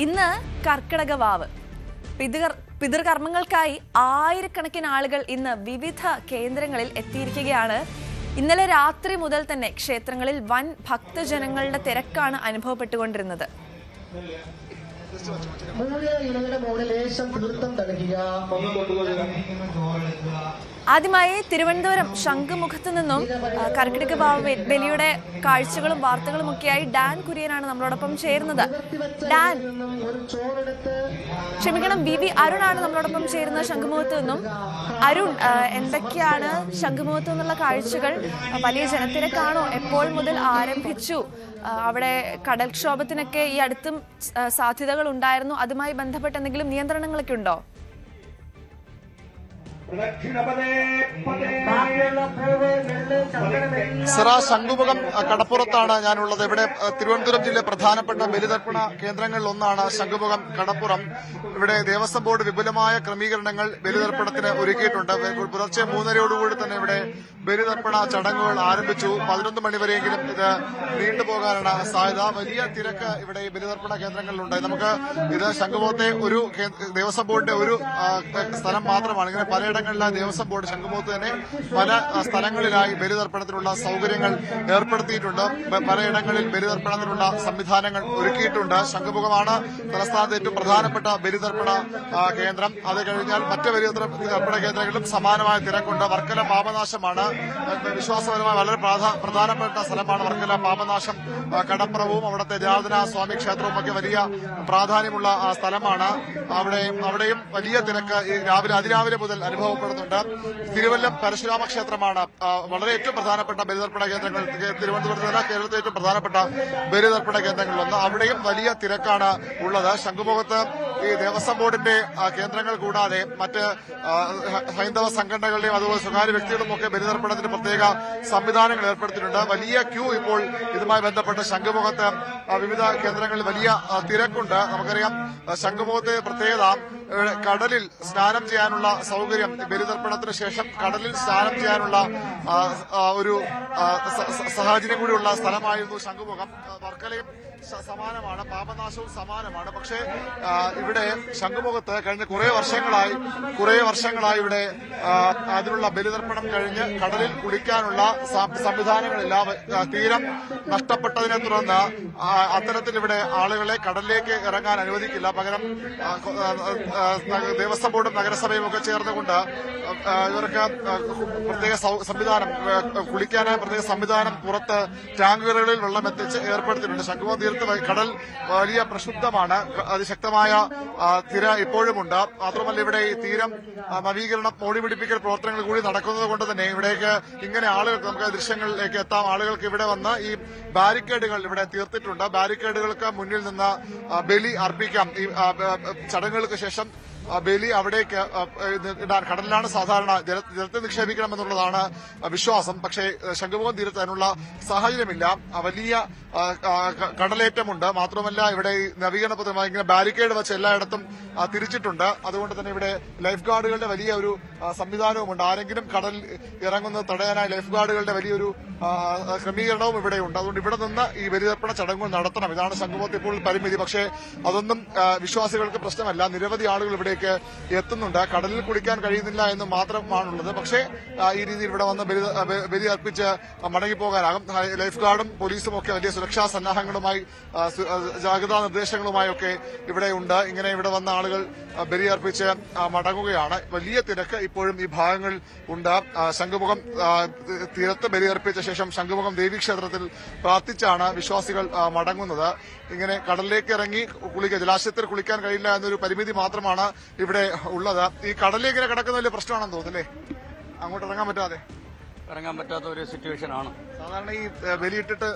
ഇന്ന് കർക്കിടക വാവ്. പിതൃകർമ്മങ്ങൾക്കായി ആയിരക്കണക്കിന് ആളുകൾ ഇന്ന് വിവിധ കേന്ദ്രങ്ങളിൽ എത്തിയിരിക്കുകയാണ്. ഇന്നലെ രാത്രി മുതൽ തന്നെ ക്ഷേത്രങ്ങളിൽ വൻ ഭക്തജനങ്ങളുടെ തിരക്കാണ് അനുഭവപ്പെട്ടുകൊണ്ടിരുന്നത്. ആദ്യമായി തിരുവനന്തപുരം ശംഖുമുഖത്ത് നിന്നും കർക്കിടക വാവ് ബലിയുടെ കാഴ്ചകളും വാർത്തകളും ഒക്കെയായി ഡാൻ കുര്യനാണ് നമ്മളോടൊപ്പം ചേരുന്നത്. ഡാൻ, ക്ഷമിക്കണം, വി അരുണാണ് നമ്മളോടൊപ്പം ചേരുന്നത് ശംഖുമുഖത്ത് നിന്നും. അരുൺ, എന്തൊക്കെയാണ് ശംഖുമുഖത്ത് നിന്നുള്ള കാഴ്ചകൾ? വലിയ ജനത്തിരക്കാണോ? എപ്പോൾ മുതൽ ആരംഭിച്ചു? അവിടെ കടൽക്ഷോഭത്തിനൊക്കെ ഈ അടുത്തും സാധ്യതകൾ ഉണ്ടായിരുന്നു. അതുമായി ബന്ധപ്പെട്ട് എന്തെങ്കിലും നിയന്ത്രണങ്ങളൊക്കെ ഉണ്ടോ? ശംഖുമുഖം കടപ്പുറത്താണ് ഞാനുള്ളത്. ഇവിടെ തിരുവനന്തപുരം ജില്ലയിലെ പ്രധാനപ്പെട്ട ബലിതർപ്പണ കേന്ദ്രങ്ങളിൽ ഒന്നാണ് ശംഖുമുഖം കടപ്പുറം. ഇവിടെ ദേവസ്വം ബോർഡ് വിപുലമായ ക്രമീകരണങ്ങൾ ബലിതർപ്പണത്തിന് ഒരുക്കിയിട്ടുണ്ട്. പുലർച്ചെ 3:30 തന്നെ ഇവിടെ ബലിതർപ്പണ ചടങ്ങുകൾ ആരംഭിച്ചു. 11 മണിവരെയെങ്കിലും ഇത് നീണ്ടുപോകാനാണ് സാധ്യത. വലിയ തിരക്ക് ഇവിടെ ഈ ബലിതർപ്പണ കേന്ദ്രങ്ങളിലുണ്ട്. നമുക്ക് ഇത് ശംഖുമുഖത്തെ ഒരു ദേവസ്വം ബോർഡിന്റെ ഒരു സ്ഥലം മാത്രമാണ്. ഇങ്ങനെ പലയിടങ്ങളിലെ ദേവസ്വം ബോർഡ് ശംഖുമുഖത്ത് തന്നെ പല സ്ഥലങ്ങളിലായി ബലിതർപ്പണത്തിനുള്ള സൗകര്യങ്ങൾ ഏർപ്പെടുത്തിയിട്ടുണ്ട്. പലയിടങ്ങളിൽ ബലിതർപ്പണത്തിനുള്ള സംവിധാനങ്ങൾ ഒരുക്കിയിട്ടുണ്ട്. ശംഖുമുഖമാണ് തലസ്ഥാനത്ത് ഏറ്റവും പ്രധാനപ്പെട്ട ബലിതർപ്പണ കേന്ദ്രം. അത് കഴിഞ്ഞാൽ മറ്റ് ബലിതർപ്പണ കേന്ദ്രങ്ങളിലും സമാനമായ തിരക്കുണ്ട്. വർക്കല പാപനാശമാണ് വിശ്വാസപരമായി വളരെ പ്രധാനപ്പെട്ട സ്ഥലമാണ് വർക്കല പാപനാശം. കടപ്പുറവും അവിടുത്തെ ജനാർദ്ദന സ്വാമി ക്ഷേത്രവും ഒക്കെ വലിയ പ്രാധാന്യമുള്ള സ്ഥലമാണ്. അവിടെയും വലിയ തിരക്ക് അതിരാവിലെ മുതൽ അനുഭവപ്പെടുന്നുണ്ട്. തിരുവല്ലം പരശുരാമ ക്ഷേത്രമാണ് വളരെ ഏറ്റവും പ്രധാനപ്പെട്ട ബലിതർപ്പണ കേന്ദ്രങ്ങൾ. തിരുവനന്തപുരത്ത് കേരളത്തിലെ ഏറ്റവും പ്രധാനപ്പെട്ട ബലിതർപ്പണ കേന്ദ്രങ്ങളിലൊന്ന്. അവിടെയും വലിയ തിരക്കാണ് ഉള്ളത്. ശംഖുമുഖത്ത് ഈ ദേവസ്വം ബോർഡിന്റെ കേന്ദ്രങ്ങൾ കൂടാതെ മറ്റ് ഹൈന്ദവ സംഘടനകളുടെയും അതുപോലെ സ്വകാര്യ വ്യക്തികളും ഒക്കെ ബലിതർപ്പണത്തിന് പ്രത്യേക സംവിധാനങ്ങൾ ഏർപ്പെടുത്തിയിട്ടുണ്ട്. വലിയ ക്യൂ ഇപ്പോൾ ഇതുമായി ബന്ധപ്പെട്ട് ശംഖുമുഖത്ത് വിവിധ കേന്ദ്രങ്ങളിൽ വലിയ തിരക്കുണ്ട്. നമുക്കറിയാം ശംഖുമുഖത്തെ പ്രത്യേകത കടലിൽ സ്നാനം ചെയ്യാനുള്ള സൗകര്യം, ബലിതർപ്പണത്തിന് ശേഷം കടലിൽ സ്നാനം ചെയ്യാനുള്ള ഒരു സാഹചര്യം കൂടിയുള്ള സ്ഥലമായിരുന്നു ശംഖുമുഖം. വർക്കലയും സമാനമാണ്, പാപനാശവും സമാനമാണ്. പക്ഷേ ഇവിടെ ശംഖുമുഖത്ത് കഴിഞ്ഞ കുറേ വർഷങ്ങളായി ഇവിടെ അതിനുള്ള ബലിതർപ്പണം കഴിഞ്ഞ് കടലിൽ കുളിക്കാനുള്ള സംവിധാനങ്ങളില്ല. തീരം നഷ്ടപ്പെട്ടതിനെ തുടർന്ന് അത്തരത്തിൽ ഇവിടെ ആളുകളെ കടലിലേക്ക് ഇറങ്ങാൻ അനുവദിക്കില്ല. പകരം ദേവസ്വം ബോർഡും നഗരസഭയും ഒക്കെ ചേർന്നുകൊണ്ട് ഇവർക്ക് പ്രത്യേക സംവിധാനം, കുളിക്കാനായി പ്രത്യേക സംവിധാനം പുറത്ത് ടാങ്കുകളിൽ വെള്ളം എത്തിച്ച് ഏർപ്പെടുത്തിയിട്ടുണ്ട്. ശംഖുമുഖം തീരത്ത് കടൽ വലിയ പ്രക്ഷുബ്ധമാണ്. അതിശക്തമായ തിര ഇപ്പോഴുമുണ്ട്. മാത്രമല്ല ഇവിടെ ഈ തീരം നവീകരണം, മോടി പിടിപ്പിക്കൽ പ്രവർത്തനങ്ങൾ കൂടി നടക്കുന്നത് കൊണ്ട് തന്നെ ഇവിടേക്ക് ഇങ്ങനെ ആളുകൾക്ക്, നമുക്ക് ദൃശ്യങ്ങളിലേക്ക് എത്താം, ആളുകൾക്ക് ഇവിടെ വന്ന് ഈ ബാരിക്കേഡുകൾ ഇവിടെ തീർത്തിട്ടുണ്ട്. ബാരിക്കേഡുകൾക്ക് മുന്നിൽ നിന്ന് ബലി അർപ്പിക്കാം. ഈ ചടങ്ങുകൾക്ക് ശേഷം ബലി അവിടേക്ക് ഇടാൻ, കടലിലാണ് സാധാരണ ജലത്തെ നിക്ഷേപിക്കണമെന്നുള്ളതാണ് വിശ്വാസം. പക്ഷേ ശംഖുമുഖം തീരത്ത് അതിനുള്ള സാഹചര്യമില്ല. വലിയ കടലേറ്റമുണ്ട്. മാത്രമല്ല ഇവിടെ നവീകരണപരമായി ഇങ്ങനെ ബാരിക്കേഡ് വെച്ച് എല്ലായിടത്തും തിരിച്ചിട്ടുണ്ട്. അതുകൊണ്ട് തന്നെ ഇവിടെ ലൈഫ് ഗാർഡുകളുടെ വലിയ ഒരു സംവിധാനവുമുണ്ട്. ആരെങ്കിലും കടലിൽ ഇറങ്ങുന്നത് തടയാനായി ലൈഫ് ഗാർഡുകളുടെ വലിയൊരു ക്രമീകരണവും ഇവിടെയുണ്ട്. അതുകൊണ്ട് ഇവിടെ നിന്ന് ഈ ബലിതർപ്പണ ചടങ്ങുകൾ നടത്തണം. ഇതാണ് ശംഖുമുഖത്ത് ഇപ്പോൾ പരിമിതി. പക്ഷേ അതൊന്നും വിശ്വാസികൾക്ക് പ്രശ്നമല്ല. നിരവധി ആളുകൾ ഇവിടേക്ക് എത്തുന്നുണ്ട്. കടലിൽ കുളിക്കാൻ കഴിയുന്നില്ല എന്ന് മാത്രമാണുള്ളത്. പക്ഷേ ഈ രീതിയിൽ ഇവിടെ വന്ന് ബലി അർപ്പിച്ച് മടങ്ങിപ്പോകാനാകും. ലൈഫ് ഗാർഡും പോലീസും ഒക്കെ വലിയ സുരക്ഷാ സന്നാഹങ്ങളുമായി, ജാഗ്രതാ നിർദ്ദേശങ്ങളുമായൊക്കെ ഇവിടെയുണ്ട്. ഇങ്ങനെ ഇവിടെ വന്ന ആളുകൾ ബലിയർപ്പിച്ച് മടങ്ങുകയാണ്. വലിയ തിരക്ക് ഇപ്പോഴും ഈ ഭാഗങ്ങളിൽ ഉണ്ട്. ശംഖുമുഖം തീരത്ത് ബലിയർപ്പിച്ച ശേഷം ശംഖുമുഖം ദേവീക്ഷേത്രത്തിൽ പ്രാർത്ഥിച്ചാണ് വിശ്വാസികൾ മടങ്ങുന്നത്. ഇങ്ങനെ കടലിലേക്ക് ഇറങ്ങി ജലാശയത്തിൽ കുളിക്കാൻ കഴിയില്ല എന്നൊരു പരിമിതി മാത്രമാണ് ഇവിടെ ഉള്ളത്. ഈ കടലിൽ ഇങ്ങനെ കിടക്കുന്ന വലിയ പ്രശ്നമാണെന്ന് തോന്നുന്നല്ലേ? അങ്ങോട്ട് ഇറങ്ങാൻ പറ്റാത്ത ഒരു സിറ്റുവേഷൻ ആണ്. സാധാരണ ഈ ബലിയിട്ടിട്ട്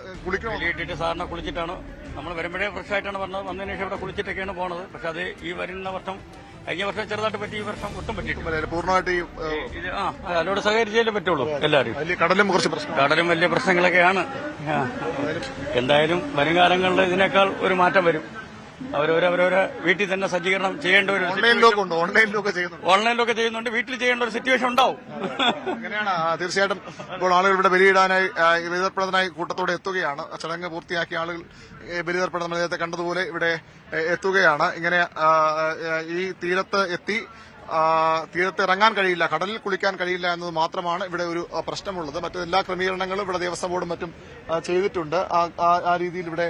സാധാരണ കുളിച്ചിട്ടാണ് നമ്മൾ വരുമ്പോഴേ ഫ്രഷ് ആയിട്ടാണ് പറഞ്ഞത്. വന്നതിന് ശേഷം ഇവിടെ കുളിച്ചിട്ടൊക്കെയാണ് പോകുന്നത്. പക്ഷെ അത് ഈ വരുന്ന വർഷം, കഴിഞ്ഞ വർഷം ചെറുതായിട്ട് പറ്റി, ഈ വർഷം ഒട്ടും പറ്റിയിട്ടില്ല. പൂർണ്ണമായിട്ട് അതിനോട് സഹകരിച്ചേ പറ്റുള്ളൂ എല്ലാവരും. കടലും വലിയ പ്രശ്നങ്ങളൊക്കെയാണ്. എന്തായാലും വരും കാലങ്ങളിൽ ഇതിനേക്കാൾ ഒരു മാറ്റം വരും. അവരവരെ വീട്ടിൽ തന്നെ സജ്ജീകരണം ചെയ്യേണ്ട ഒരു ഓൺലൈനിലൊക്കെ ഉണ്ട്, ഓൺലൈനിലൊക്കെ ചെയ്യുന്നുണ്ട്. ഓൺലൈനിലൊക്കെ ചെയ്യുന്നുണ്ട്. വീട്ടിൽ ചെയ്യേണ്ട ഒരു സിറ്റുവേഷൻ ഉണ്ടാവും. അങ്ങനെയാണ്. തീർച്ചയായിട്ടും ഇപ്പോൾ ആളുകൾ ഇവിടെ ബലിയിടാനായി ബലിതർപ്പണത്തിനായി കൂട്ടത്തോടെ എത്തുകയാണ്. ചടങ്ങ് പൂർത്തിയാക്കിയ ആളുകൾ ബലിതർപ്പണം നമ്മൾ നേരത്തെ കണ്ടതുപോലെ ഇവിടെ എത്തുകയാണ്. ഇങ്ങനെ ഈ തീരത്ത് എത്തി തീരത്ത് ഇറങ്ങാൻ കഴിയില്ല, കടലിൽ കുളിക്കാൻ കഴിയില്ല എന്നത് മാത്രമാണ് ഇവിടെ ഒരു പ്രശ്നമുള്ളത്. മറ്റെല്ലാ ക്രമീകരണങ്ങളും ഇവിടെ ദേവസ്വം ബോർഡും മറ്റും ചെയ്തിട്ടുണ്ട്. ആ രീതിയിൽ ഇവിടെ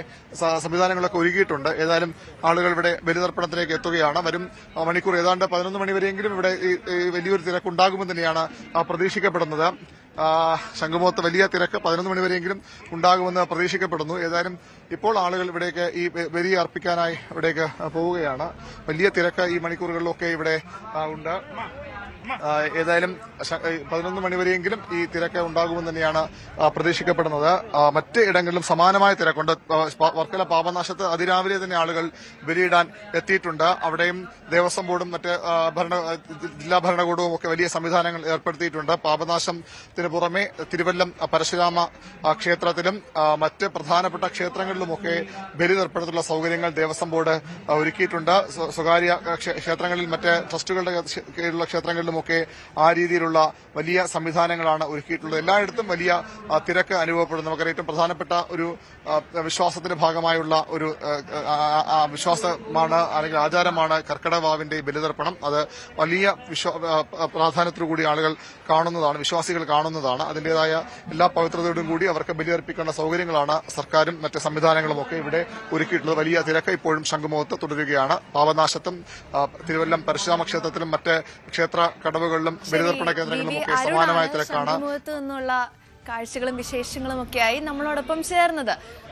സംവിധാനങ്ങളൊക്കെ ഒരുക്കിയിട്ടുണ്ട്. ഏതായാലും ആളുകൾ ഇവിടെ ബലിതർപ്പണത്തിലേക്ക് എത്തുകയാണ്. വരും മണിക്കൂർ ഏതാണ്ട് 11 മണിവരെയെങ്കിലും ഇവിടെ ഈ വലിയൊരു തിരക്കുണ്ടാകുമെന്ന് തന്നെയാണ് പ്രതീക്ഷിക്കപ്പെടുന്നത്. ശംഖുമുഖത്ത് വലിയ തിരക്ക് 11 മണിവരെയെങ്കിലും ഉണ്ടാകുമെന്ന് പ്രതീക്ഷിക്കപ്പെടുന്നു. ഏതായാലും ഇപ്പോൾ ആളുകൾ ഇവിടേക്ക് ഈ ബലി അർപ്പിക്കാനായി ഇവിടേക്ക് പോവുകയാണ്. വലിയ തിരക്ക് ഈ മണിക്കൂറുകളിലൊക്കെ ഇവിടെ ഉണ്ട്. ഏതായാലും 11 മണിവരെയെങ്കിലും ഈ തിരക്ക് ഉണ്ടാകുമെന്ന് തന്നെയാണ് പ്രതീക്ഷിക്കപ്പെടുന്നത്. മറ്റ് ഇടങ്ങളിലും സമാനമായ തിരക്കുണ്ട്. വർക്കല പാപനാശത്ത് അതിരാവിലെ തന്നെ ആളുകൾ ബലിയിടാൻ എത്തിയിട്ടുണ്ട്. അവിടെയും ദേവസ്വം ബോർഡും മറ്റ് ജില്ലാ ഭരണകൂടവും ഒക്കെ വലിയ സംവിധാനങ്ങൾ ഏർപ്പെടുത്തിയിട്ടുണ്ട്. പാപനാശത്തിന് പുറമെ തിരുവല്ലം പരശുരാമ ക്ഷേത്രത്തിലും മറ്റ് പ്രധാനപ്പെട്ട ക്ഷേത്രങ്ങളിലുമൊക്കെ ബലിതർപ്പണത്തിലുള്ള സൌകര്യങ്ങൾ ദേവസ്വം ബോർഡ് ഒരുക്കിയിട്ടുണ്ട്. സ്വകാര്യ ക്ഷേത്രങ്ങളിൽ മറ്റ് ട്രസ്റ്റുകളുടെ കീഴിലുള്ള ക്ഷേത്രങ്ങളിലും ഒക്കെ ആ രീതിയിലുള്ള വലിയ സംവിധാനങ്ങളാണ് ഒരുക്കിയിട്ടുള്ളത്. എല്ലായിടത്തും വലിയ തിരക്ക് അനുഭവപ്പെടുന്നു. നമുക്കറിയാം ഏറ്റവും പ്രധാനപ്പെട്ട ഒരു വിശ്വാസത്തിന്റെ ഭാഗമായുള്ള ഒരു വിശ്വാസമാണ് അല്ലെങ്കിൽ ആചാരമാണ് കർക്കിടകവാവിന്റെ ബലിതർപ്പണം. അത് വലിയ പ്രാധാന്യത്തോടുകൂടി ആളുകൾ കാണുന്നതാണ്, വിശ്വാസികൾ കാണുന്നതാണ്. അതിന്റേതായ എല്ലാ പവിത്രതയോടും കൂടി അവർക്ക് ബലിയർപ്പിക്കേണ്ട സൌകര്യങ്ങളാണ് സർക്കാരും മറ്റ് സംവിധാനങ്ങളും ഒക്കെ ഇവിടെ ഒരുക്കിയിട്ടുള്ളത്. വലിയ തിരക്ക് ഇപ്പോഴും ശംഖുമുഖത്ത് തുടരുകയാണ്. പാപനാശത്തും തിരുവല്ലം പരശുരാമ ക്ഷേത്രത്തിലും മറ്റ് ക്ഷേത്ര കടവുകളിലും ബലിതർപ്പണ കേന്ദ്രങ്ങളിലും ഒക്കെ സമാനമായ തിരക്കാണ്. ശംഖുമുഖത്ത് നിന്നുള്ള കാഴ്ചകളും വിശേഷങ്ങളും ഒക്കെയായി നമ്മളോടൊപ്പം ചേർന്നത്.